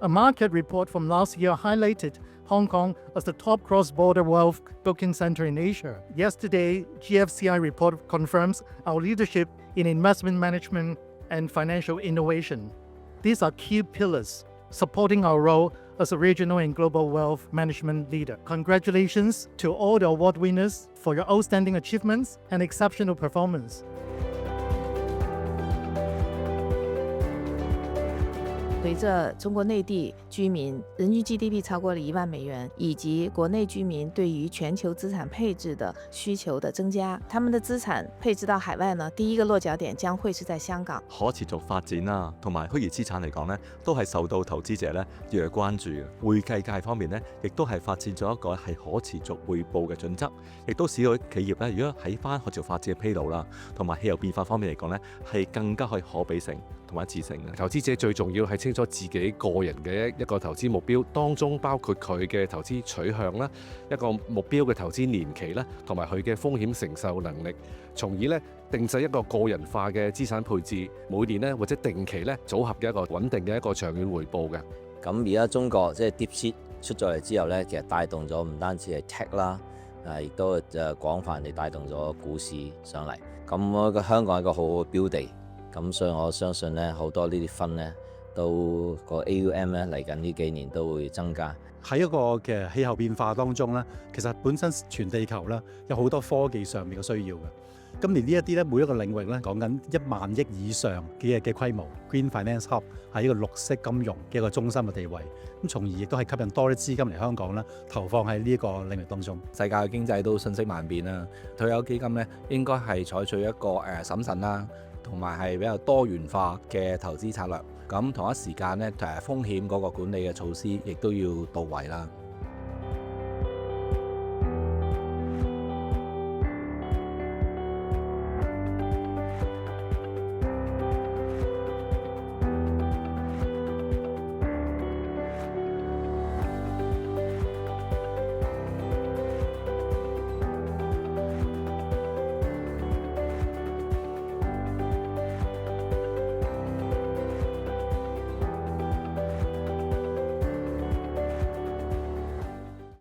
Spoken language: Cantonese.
A market report from last year highlighted Hong Kong as the top cross-border wealth booking center in Asia. Yesterday, GFCI report confirms our leadership in investment management and financial innovation. These are key pillars supporting our role as a regional and global wealth management leader. Congratulations to all the award winners for your outstanding achievements and exceptional performance. 随着中国内地居民人均 GDP 超过了1万美元，以及国内居民对于全球資產配置的需求的增加，他們的資產配置到海外呢，第一個落腳點將會是在香港。可持續發展啦，同埋虛擬資產嚟講呢，都係受到投資者呢越嚟關注嘅。會計界方面呢，亦都係發展咗一個係可持續匯報嘅準則，亦都使到企業呢，如果喺翻可持續發展嘅披露啦，同埋氣候變化方面嚟講呢，係更加可比性同埋一致性嘅。投資者最重要係清楚自己個人嘅一個投資目標，當中包括佢嘅投資取向啦，一個目標嘅投資年期啦，同埋佢嘅風險承受能力，從而咧定製一個個人化嘅資產配置，每年咧或者定期咧組合嘅一個穩定嘅一個長遠回報嘅。咁而家中國即係 DeepSeek 出咗嚟之後咧，其實帶動咗唔單止係 tech 啦，亦都廣泛地帶動咗股市上嚟。咁我覺得香港係一個好好嘅標地，咁所以我相信咧好多呢啲分咧。到個 AUM 咧嚟緊呢幾年都會增加。喺一個嘅氣候變化當中咧，其實本身全地球咧有好多科技上面嘅需要嘅。今年呢一啲咧每一個領域咧講緊1萬億以上嘅規模 ，Green Finance Hub 係一個綠色金融嘅一個中心嘅地位。咁從而亦都係吸引多啲資金嚟香港啦，投放喺呢一個領域當中。世界嘅經濟都瞬息萬變啦，退休基金咧應該係採取一個審慎啦，同埋係比較多元化嘅投資策略。咁同一時間咧，風險嗰個管理嘅措施亦都要到位啦。